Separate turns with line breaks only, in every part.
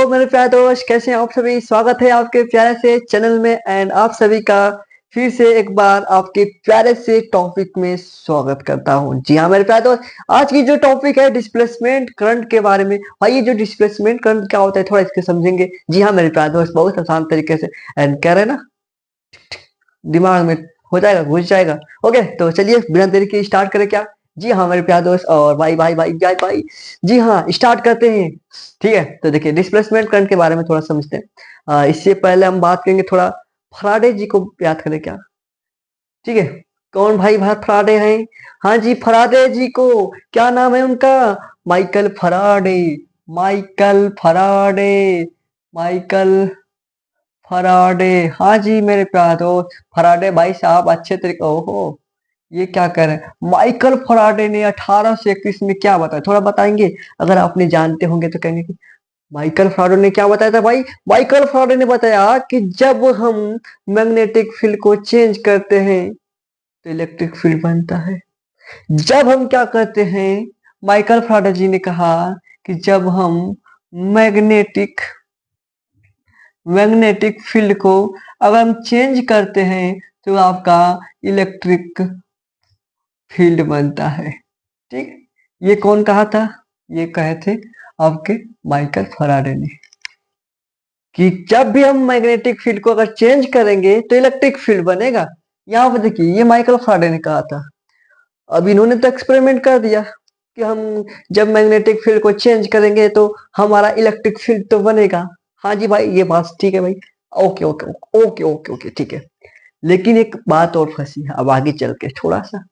मेरे प्यारे दोस्त, कैसे हैं आप सभी। स्वागत है आपके प्यारे से चैनल में एंड आप सभी का फिर से एक बार आपके प्यारे से टॉपिक में स्वागत करता हूं। जी हाँ मेरे प्यारे दोस्त, आज की जो टॉपिक है डिस्प्लेसमेंट करंट के बारे में। भाई ये जो डिस्प्लेसमेंट करंट क्या होता है थोड़ा इसके समझेंगे। जी हाँ मेरे प्यारे दोस्त, बहुत आसान तरीके से एंड कह रहे हैं ना, दिमाग में हो जाएगा, घुस जाएगा। ओके तो चलिए बिना देरी के स्टार्ट करें क्या। जी हाँ मेरे प्यारे दोस्त और भाई भाई भाई भाई भाई, जी हाँ स्टार्ट करते हैं। ठीक है तो देखिए डिस्प्लेसमेंट करंट के बारे में थोड़ा समझते हैं। इससे पहले हम बात करेंगे थोड़ा फराडे जी को याद करें क्या। ठीक है, कौन भाई भारत फराडे हैं। हाँ जी फराडे जी को, क्या नाम है उनका, Michael Faraday. Michael Faraday, Michael Faraday. हाँ जी मेरे प्यारे दोस्त, फराडे भाई साहब अच्छे तरीके। ओहो ये क्या कर रहे हैं, माइकल फराडे ने 1831 में क्या बताया, थोड़ा बताएंगे। अगर आपने जानते होंगे तो कहेंगे कि माइकल फराडे ने क्या बताया था भाई। माइकल फराडे ने बताया कि जब हम मैग्नेटिक फील्ड को चेंज करते हैं तो इलेक्ट्रिक फील्ड बनता है। जब हम क्या करते हैं, माइकल फराडे जी ने कहा कि जब हम मैग्नेटिक मैग्नेटिक फील्ड को अगर हम चेंज करते हैं तो आपका इलेक्ट्रिक फील्ड बनता है। ठीक, ये कौन कहा था, ये कहे थे आपके माइकल फराडे ने कि जब भी हम मैग्नेटिक फील्ड को अगर चेंज करेंगे तो इलेक्ट्रिक फील्ड बनेगा। यहाँ पर देखिए ये माइकल फराडे ने कहा था। अब इन्होंने तो एक्सपेरिमेंट कर दिया कि हम जब मैग्नेटिक फील्ड को चेंज करेंगे तो हमारा इलेक्ट्रिक फील्ड तो बनेगा। हाँ जी भाई ये बात ठीक है भाई। Okay okay okay okay okay ठीक है, लेकिन एक बात और फंसी है अब आगे चल के थोड़ा सा।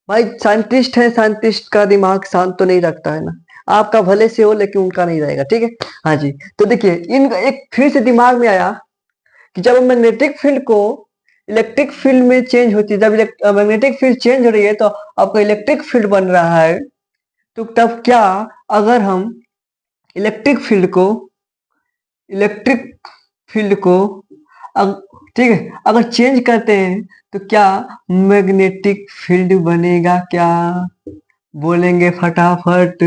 भाई साइंटिस्ट है, साइंटिस्ट का दिमाग शांत तो नहीं रखता है ना। आपका भले से हो लेकिन उनका नहीं रहेगा। ठीक है, हाँ जी तो देखिए इन एक फिर से दिमाग में आया कि जब मैग्नेटिक फील्ड को इलेक्ट्रिक फील्ड में चेंज होती है, जब मैग्नेटिक फील्ड चेंज हो रही है तो आपका इलेक्ट्रिक फील्ड बन रहा है। तो तब क्या, अगर हम इलेक्ट्रिक फील्ड को इलेक्ट्रिक फील्ड को ठीक है अगर चेंज करते हैं तो क्या मैग्नेटिक फील्ड बनेगा क्या, बोलेंगे फटाफट,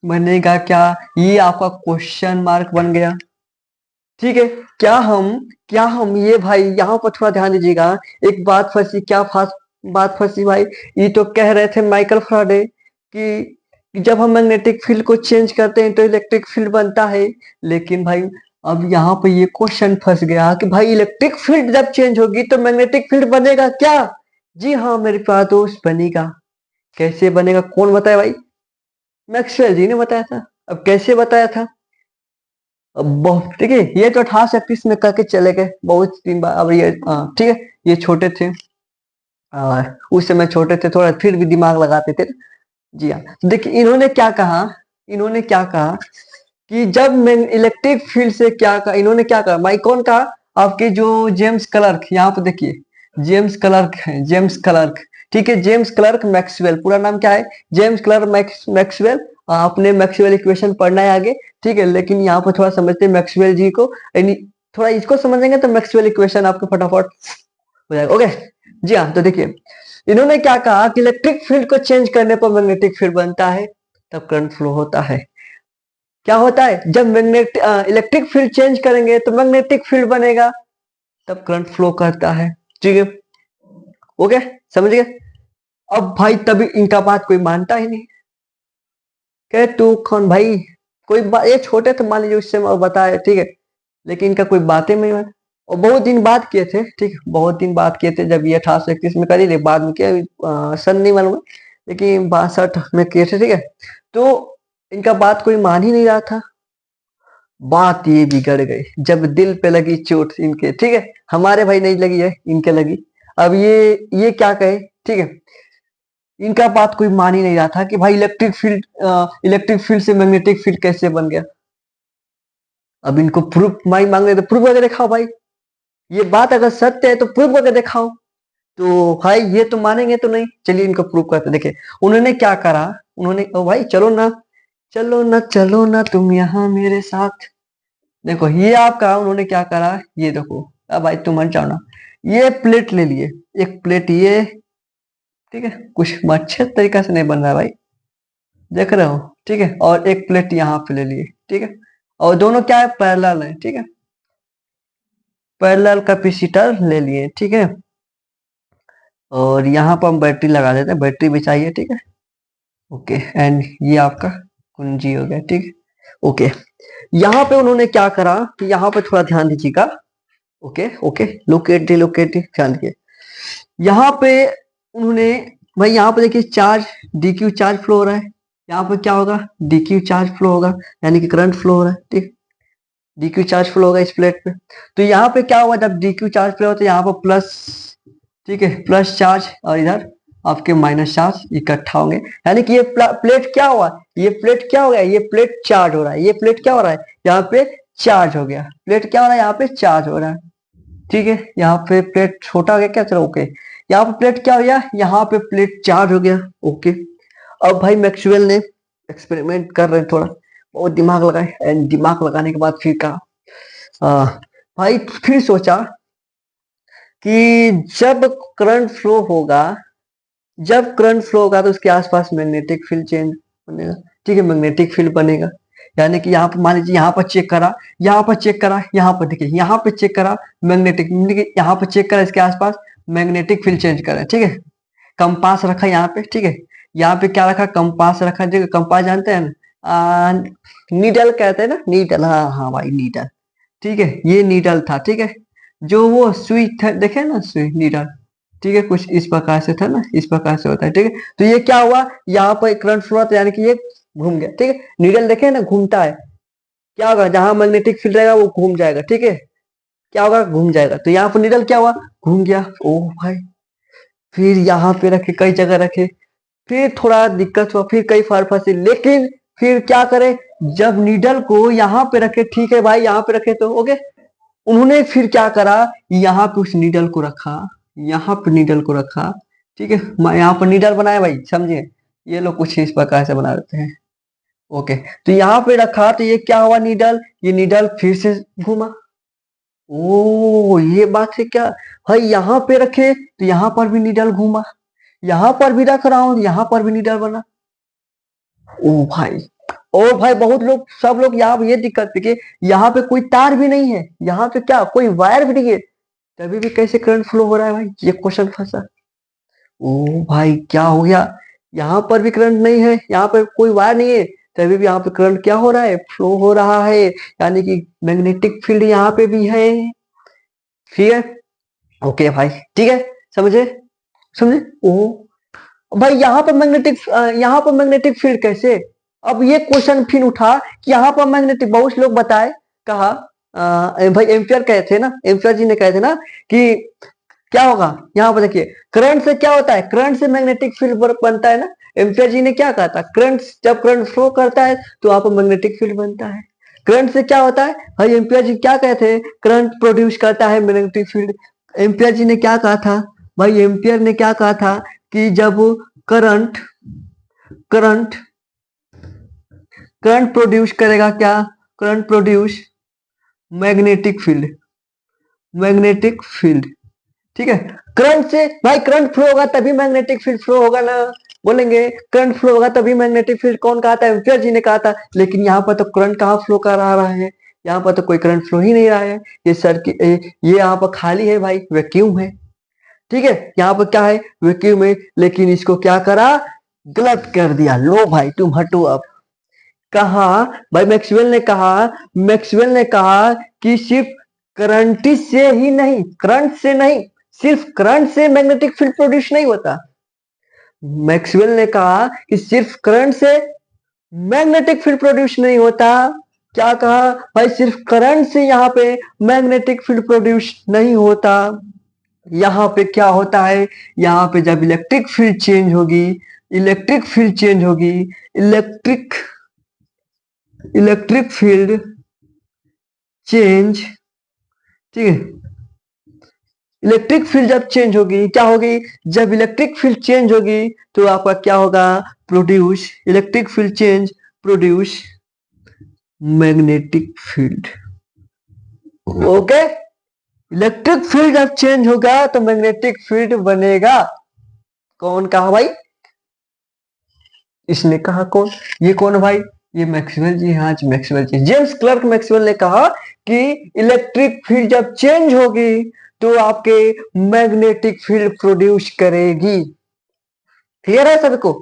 बनेगा क्या। ये आपका क्वेश्चन मार्क बन गया। ठीक है, क्या हम ये भाई यहाँ पर थोड़ा ध्यान दीजिएगा। एक बात फंसी, क्या फास बात फंसी भाई। ये तो कह रहे थे माइकल फैराडे कि जब हम मैग्नेटिक फील्ड को चेंज करते हैं तो इलेक्ट्रिक फील्ड बनता है। लेकिन भाई अब यहाँ पे ये क्वेश्चन फंस गया कि भाई इलेक्ट्रिक फील्ड जब चेंज होगी तो मैग्नेटिक फील्ड बनेगा क्या। जी हाँ मेरे प्यारे दोस्त बनेगा। कैसे बनेगा, कौन बताया भाई। मैक्सवेल जी ने बताया था। अब कैसे बताया था, अब बहुत ठीक है, ये तो 1831 में करके चले गए बहुत दिन बाद। अब ये ठीक है, ये छोटे थे, उस समय छोटे थे थोड़ा, फिर भी दिमाग लगाते थे। जी हाँ तो देखिए इन्होंने क्या कहा कि जब मैं इलेक्ट्रिक फील्ड से क्या कहा, इन्होंने क्या कहा भाई, कौन कहा, आपके जो जेम्स क्लर्क, यहाँ पे देखिए जेम्स क्लर्क है, जेम्स क्लर्क। ठीक है, जेम्स क्लर्क मैक्सवेल, पूरा नाम क्या है, जेम्स क्लर्क मैक्सवेल। आपने मैक्सवेल इक्वेशन पढ़ना है आगे। ठीक है, लेकिन यहाँ पर थोड़ा समझते हैं मैक्सवेल जी को, यानी थोड़ा इसको समझेंगे तो मैक्सवेल इक्वेशन आपको फटाफट हो जाएगा। ओके जी हाँ तो देखिए इन्होंने क्या कहा कि इलेक्ट्रिक फील्ड को चेंज करने पर मैग्नेटिक फील्ड बनता है, तब करंट फ्लो होता है। क्या होता है, जब इलेक्ट्रिक फील्ड चेंज करेंगे तो मैग्नेटिक फील्ड बनेगा, तब करंट फ्लो करता है। ठीक है, ओके समझ गए। अब भाई तभी इनका बात कोई मानता ही नहीं। कहे तू कौन भाई, कोई बात, ये छोटे थे मान लीजिए उससे बताए। ठीक है, लेकिन इनका कोई बातें नहीं मान। और बहुत दिन बात किए थे, ठीक है बहुत दिन बात किए थे, जब ये 1831 में करी, बाद में किया, सन नहीं मालूम है, लेकिन 62 में किए थे। ठीक है, तो इनका बात कोई मान ही नहीं रहा था। बात ये बिगड़ गई जब दिल पे लगी चोट इनके। ठीक है, हमारे भाई नहीं लगी है, इनके लगी। अब ये क्या कहे। ठीक है, इनका बात कोई मान ही नहीं रहा था कि भाई इलेक्ट्रिक फील्ड से मैग्नेटिक फील्ड कैसे बन गया। अब इनको प्रूफ माई मांग रहे, तो प्रूफ करके दिखाओ भाई। ये बात अगर सत्य है तो प्रूफ करके दिखाओ। तो भाई ये तो मानेंगे तो नहीं, चलिए इनको प्रूफ करते। देखिए उन्होंने क्या करा, उन्होंने ओ भाई चलो ना, चलो ना चलो ना तुम यहाँ मेरे साथ। देखो ये आपका उन्होंने क्या करा, ये देखो। अब भाई तुम मन चाहो ना, ये प्लेट ले लिए, एक प्लेट ये, ठीक है, कुछ अच्छे तरीका से नहीं बन रहा है भाई, देख रहे हो। ठीक है, और एक प्लेट यहाँ पे ले लिए। ठीक है, और दोनों क्या है, पैरेलल है, ठीक है, पैरेलल कैपेसिटर ले लिए, ठीक है। और यहाँ पर हम बैटरी लगा देते हैं, बैटरी भी चाहिए, ठीक है। ओके, एंड ये आपका कुंजी हो गया, ठीक है। ओके, यहाँ पे उन्होंने क्या करा कि यहाँ पे थोड़ा ध्यान दीजिएगा। ओके ओके, लोकेट ध्यान दीजिए। यहाँ पे उन्होंने, भाई यहाँ पे देखिए चार्ज, डीक्यू चार्ज फ्लो हो रहा है, यहाँ पे क्या होगा, डीक्यू चार्ज फ्लो होगा, यानी कि करंट फ्लो हो रहा है, ठीक। डीक्यू चार्ज फ्लो होगा इस प्लेट पे। तो यहाँ पे क्या हुआ, जब डीक्यू चार्ज फ्लो होता है यहाँ पर प्लस, ठीक है, प्लस चार्ज, और इधर आपके माइनस चार्ज इकट्ठा होंगे, यानी कि ये प्लेट क्या हुआ, ये प्लेट क्या हो गया, ये प्लेट चार्ज हो रहा है, ये प्लेट क्या हो रहा है, यहाँ पे चार्ज हो गया, प्लेट क्या हो रहा है, यहाँ पे चार्ज हो रहा है, ठीक है। यहाँ पे प्लेट छोटा हो गया क्या, चलो ओके। यहाँ पे प्लेट क्या हो गया, यहाँ पे प्लेट चार्ज हो गया, ओके। अब भाई मैक्सवेल ने एक्सपेरिमेंट कर रहे हैं, थोड़ा बहुत दिमाग लगाए, एंड दिमाग लगाने के बाद फिर कहा, भाई फिर सोचा कि जब करंट फ्लो होगा, जब करंट फ्लो होगा तो उसके आसपास मैग्नेटिक फील्ड चेंज बनेगा, ठीक है, मैग्नेटिक फील्ड बनेगा। यानी कि यहाँ पर मान लीजिए, यहाँ पर चेक करा, यहाँ पर चेक करा, यहाँ पर देखिए, यहाँ पे चेक करा मैग्नेटिक, यहाँ पर चेक करा, इसके आसपास मैग्नेटिक फील्ड चेंज करा, ठीक है। कंपास रखा यहाँ पे, ठीक है, यहाँ पे क्या रखा, कंपास रखा, जो कंपास जानते हैं ना, नीडल कहते हैं ना, नीडल, हाँ हाँ भाई नीडल, ठीक है, ये नीडल था, ठीक है। जो वो सुई था, देखे ना सुई, नीडल, ठीक है, कुछ इस प्रकार से था ना, इस प्रकार से होता है, ठीक है। तो ये क्या हुआ, यहाँ पर करंट फ्लो था, यानी कि ये घूम गया, ठीक है। नीडल देखे ना, घूमता है, क्या होगा, जहां मैग्नेटिक फील्ड रहेगा वो घूम जाएगा, ठीक है, क्या होगा, घूम जाएगा। तो यहाँ पर नीडल क्या हुआ, घूम गया, ओ भाई। फिर यहाँ पे रखे, कई जगह रखे, फिर थोड़ा दिक्कत हुआ, फिर कई फार फंसे, लेकिन फिर क्या करे, जब नीडल को यहाँ पे रखे, ठीक है भाई, यहाँ पे रखे तो ओके, उन्होंने फिर क्या करा, यहाँ पे उस नीडल को रखा, यहाँ पे नीडल को रखा, ठीक है, यहाँ पर नीडल बनाया भाई, समझे, ये लोग कुछ इस प्रकार से बना देते हैं, ओके। तो यहाँ पे रखा, तो ये क्या हुआ, नीडल, ये नीडल फिर से घूमा, ओ ये बात है क्या, भाई यहाँ पे रखे तो यहाँ पर भी नीडल घूमा, यहाँ पर भी रख रहा हूं, यहाँ पर भी नीडल बना, ओ भाई। और भाई बहुत लोग, सब लोग यहाँ ये दिक्कत है कि यहाँ पे कोई तार भी नहीं है, यहाँ पे क्या कोई वायर भी नहीं है, तभी भी कैसे करंट फ्लो हो रहा है भाई, ये क्वेश्चन फंसा। ओ भाई क्या हो गया, यहाँ पर भी करंट नहीं है, यहाँ पे कोई वायर नहीं है, तभी भी यहाँ पे करंट क्या हो रहा है, फ्लो हो रहा है, यानी कि मैग्नेटिक फील्ड यहाँ पे भी है, ठीक है। ओके भाई, ठीक है, समझे, समझे। ओ भाई यहाँ पर मैग्नेटिक फील्ड कैसे, अब ये क्वेश्चन फिर उठा कि यहाँ पर मैग्नेटिक, बहुत लोग बताए, कहा भाई एम्पियर कहे थे ना, एम्पियर जी ने कहे थे ना कि क्या होगा, यहाँ पर देखिए, करंट से क्या होता है, करंट से मैग्नेटिक फील्ड बनता है ना, एम्पियर जी ने क्या कहा था, करंट, जब करंट फ्लो करता है तो वहां पर मैग्नेटिक फील्ड बनता है। करंट से क्या होता है भाई, एम्पियर जी क्या कहते हैं, करंट प्रोड्यूस करता है मैग्नेटिक फील्ड। एम्पियर जी ने क्या कहा था भाई, एम्पियर ने क्या कहा था कि जब करंट करंट करंट प्रोड्यूस करेगा, क्या, current produce magnetic field, magnetic field, ठीक है। करंट से भाई करंट फ्लो होगा तभी मैग्नेटिक फील्ड फ्लो होगा ना, बोलेंगे करंट फ्लो होगा तभी मैग्नेटिक फील्ड, कौन कहा था, एम्पियर जी ने कहा था। लेकिन यहाँ पर तो करंट कहाँ फ्लो कर रहा है, यहाँ पर तो कोई करंट फ्लो ही नहीं रहा है, ये सर्किट, ये यहाँ पर खाली है भाई, वैक्यूम है, ठीक है, यहाँ पर क्या है, वैक्यूम है। लेकिन इसको क्या करा, गलत कर दिया, लो भाई तुम हटो अब। कहा भाई, मैक्सवेल ने कहा कि सिर्फ करंट से ही नहीं, करंट से नहीं, सिर्फ करंट से मैग्नेटिक फील्ड प्रोड्यूस नहीं होता। मैक्सवेल ने कहा कि सिर्फ करंट से मैग्नेटिक फील्ड प्रोड्यूस नहीं होता, क्या कहा भाई, सिर्फ करंट से यहाँ पे मैग्नेटिक फील्ड प्रोड्यूस नहीं होता, यहाँ पे क्या होता है, यहाँ पे जब इलेक्ट्रिक फील्ड चेंज होगी, इलेक्ट्रिक फील्ड चेंज होगी, इलेक्ट्रिक इलेक्ट्रिक फील्ड चेंज, ठीक है, इलेक्ट्रिक फील्ड जब चेंज होगी, क्या होगी, जब इलेक्ट्रिक फील्ड चेंज होगी तो आपका क्या होगा, produce, electric field change produce magnetic field, okay. Electric field जब चेंज होगा तो मैग्नेटिक फील्ड बनेगा, कौन कहा भाई, इसने कहा, कौन, ये कौन भाई, ये मैक्सवेल जी, हाँ जी मैक्सवेल जी, जेम्स क्लर्क मैक्सवेल ने कहा कि इलेक्ट्रिक फील्ड जब चेंज होगी तो आपके मैग्नेटिक फील्ड प्रोड्यूस करेगी। क्लियर है सबको?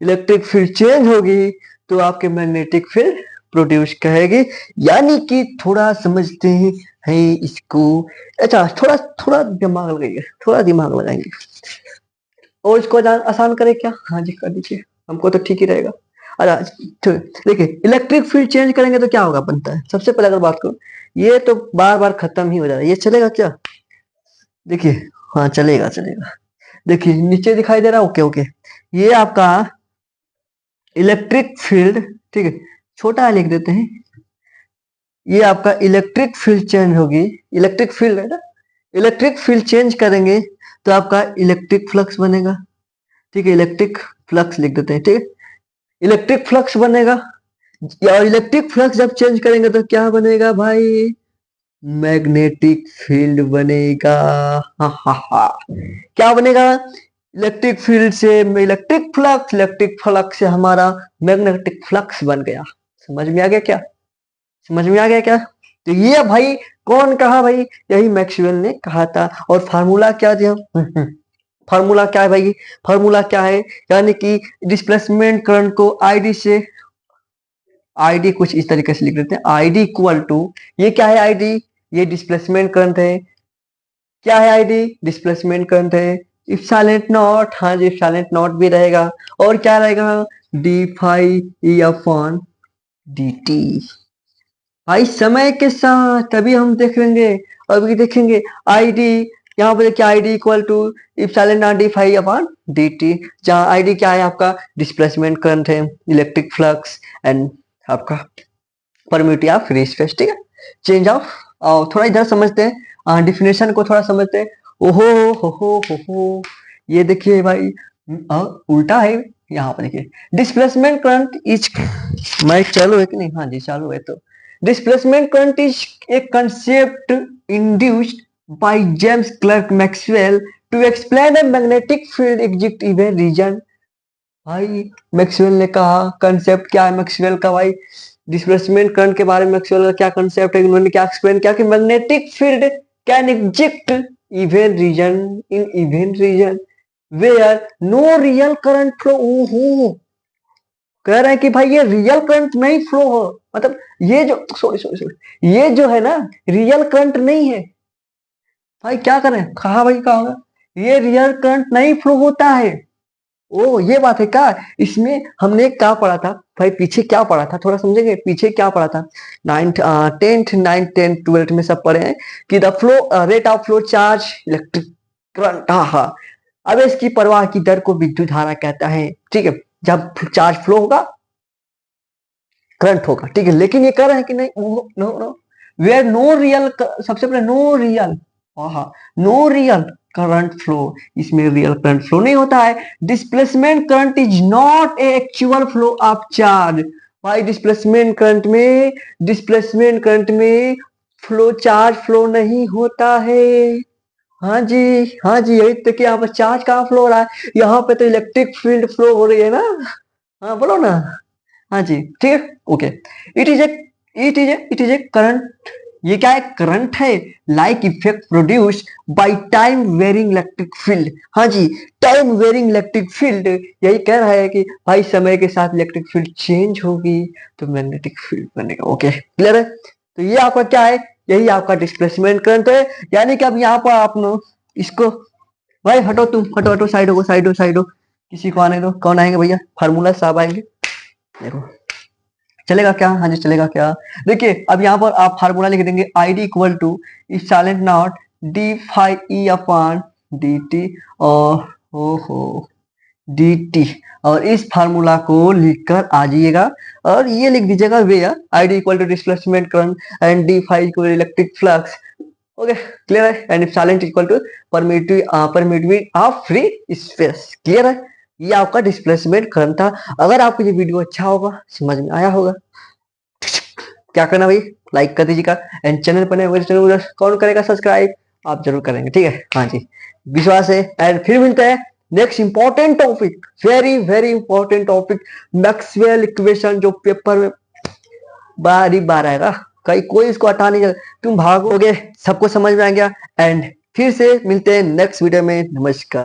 इलेक्ट्रिक फील्ड चेंज होगी तो आपके मैग्नेटिक फील्ड प्रोड्यूस करेगी। यानी कि थोड़ा समझते हैं इसको। अच्छा, थोड़ा थोड़ा दिमाग लगाइए, थोड़ा दिमाग लगाएंगे और इसको आसान करें क्या? हाँ जी कर दीजिए, हमको तो ठीक ही रहेगा। अच्छा देखिए, इलेक्ट्रिक फील्ड चेंज करेंगे तो क्या होगा बनता है। सबसे पहले अगर बात करूं, ये तो बार बार खत्म ही हो जाएगा, ये चलेगा क्या? देखिए, हाँ चलेगा चलेगा। देखिए नीचे दिखाई दे रहा है, ओके ओके, ये आपका इलेक्ट्रिक फील्ड, ठीक है, छोटा लिख देते हैं। ये आपका इलेक्ट्रिक फील्ड चेंज होगी, इलेक्ट्रिक फील्ड है ना, इलेक्ट्रिक फील्ड चेंज करेंगे तो आपका इलेक्ट्रिक फ्लक्स बनेगा। ठीक है, इलेक्ट्रिक फ्लक्स लिख देते हैं, ठीक है, इलेक्ट्रिक फ्लक्स बनेगा। और इलेक्ट्रिक फ्लक्स जब चेंज करेंगे तो क्या बनेगा भाई? मैग्नेटिक फील्ड बनेगा। हा हा हा, क्या बनेगा? इलेक्ट्रिक फील्ड से इलेक्ट्रिक फ्लक्स, इलेक्ट्रिक फ्लक्स से हमारा मैग्नेटिक फ्लक्स बन गया। समझ में आ गया क्या? समझ में आ गया क्या? तो ये भाई कौन कहा भाई? यही मैक्सवेल ने कहा था। और फार्मूला क्या दिया? फार्मूला क्या है भाई? फार्मूला क्या है? यानी कि डिस्प्लेसमेंट करंट को आईडी से, आईडी कुछ इस तरीके से लिख देते हैं, आईडी इक्वल टू, ये क्या है आईडी? ये डिस्प्लेसमेंट करंट है। क्या है आईडी? डिस्प्लेसमेंट करंट है। इप्सिलॉन नॉट, हाँ जी इप्सिलॉन नॉट भी रहेगा। और क्या रहेगा? D phi E upon D T. भाई समय के साथ तभी हम देख लेंगे। अभी देखेंगे आईडी, यहाँ पर देखिए ID equal to epsilon naught D phi upon D T, जहाँ आईडी क्या है आपका? डिस्प्लेसमेंट करंट है, इलेक्ट्रिक फ्लक्स एंड आपका परमिटिविटी ऑफ फ्री स्पेस। ठीक है, चेंज ऑफ। और थोड़ा इधर समझते हैं, डिफिनेशन को थोड़ा समझते हैं। ओहो हो, ये देखिए भाई, उल्टा है। यहाँ पर देखिए, डिस्प्लेसमेंट करंट इज, माइक चालू है कि नहीं? हाँ जी चालू है। तो displacement current is a concept induced by James Clerk Maxwell to explain a magnetic field exist in a region. भाई मैक्सवेल ने कहा, कंसेप्ट क्या है मैक्सवेल का भाई? डिस्प्लेसमेंट करंट के बारे में मैक्सवेल का क्या कंसेप्ट है, उन्होंने क्या एक्सप्लेन किया कि magnetic field can exist even region, in even region where no real current flow. ओहो, कह रहे हैं कि भाई ये रियल करंट नहीं फ्लो हो, मतलब ये जो, सॉरी सॉरी सॉरी, ये जो है ना रियल करंट नहीं है। भाई क्या करें, कहा भाई कहा होगा, ये रियल करंट नहीं फ्लो होता है। ओ ये बात है क्या? इसमें हमने क्या पढ़ा था भाई, पीछे क्या पढ़ा था थोड़ा समझेंगे, पीछे क्या पढ़ा था? Ninth, tenth, ninth, tenth, twelfth में सब पढ़े हैं कि the flow, rate of flow charge electric current. हाँ हाँ, अब इसकी प्रवाह की दर को विद्युत धारा कहता है। ठीक है, जब चार्ज फ्लो होगा करंट होगा। ठीक है, लेकिन ये कह रहे हैं कि नहीं, no no, where no real, सबसे पहले नो रियल, हाँ नो रियल करंट फ्लो, इसमें रियल करंट फ्लो नहीं होता है। Displacement current is not a actual flow of charge. भाई डिस्प्लेसमेंट करंट में, डिस्प्लेसमेंट करंट में फ्लो, चार्ज फ्लो नहीं होता है। हाँ जी, हाँ जी, यही तो कि यहाँ पर चार्ज कहाँ फ्लो हो रहा है, यहाँ पे तो इलेक्ट्रिक फील्ड फ्लो हो रही है ना। हाँ बोलो ना। हाँ जी ठीक है, okay. It is a, it is a current, ये क्या है? करंट है, like effect produce by time varying electric field. हाँ जी, टाइम वेरिंग इलेक्ट्रिक फील्ड, यही कह रहा है कि भाई समय के साथ इलेक्ट्रिक फील्ड चेंज होगी तो मैग्नेटिक फील्ड बनेगा। ओके क्लियर है? तो ये आपका क्या है? यही आपका डिस्प्लेसमेंट करंट है। यानी कि अब यहाँ पर आप इसको, भाई हटो तुम, हटो हटो, साइड हो साइड हो साइड हो, किसी को आने दो। कौन आएंगे भैया? फार्मूला साहब आएंगे, देखो चलेगा क्या? हाँ जी चलेगा क्या? देखिए अब यहाँ पर आप फार्मूला लिख देंगे, I D equal to epsilon naught D phi E upon D T, और हो डी टी, और इस फार्मूला को लिखकर आ जाइएगा और ये लिख दीजिएगा where I D equal to displacement current and D phi equal electric flux. Okay clear है? And epsilon equal to permittivity of free space. Clear है? ये आपका डिस्प्लेसमेंट करंट था। अगर आपको ये वीडियो अच्छा होगा, समझ में आया होगा, क्या करना भाई, लाइक कर दीजिएगा। एंड चैनल पर नए चैनल कौन करेगा सब्सक्राइब? आप जरूर करेंगे, ठीक है? हाँ जी, विश्वास है। एंड फिर मिलते हैं next important topic, very very important topic, Maxwell equation, जो पेपर में बार ही बार आएगा, कहीं कोई इसको हटा नहीं, तुम भागोगे, सबको समझ में आ गया। एंड फिर से मिलते हैं नेक्स्ट वीडियो में। नमस्कार।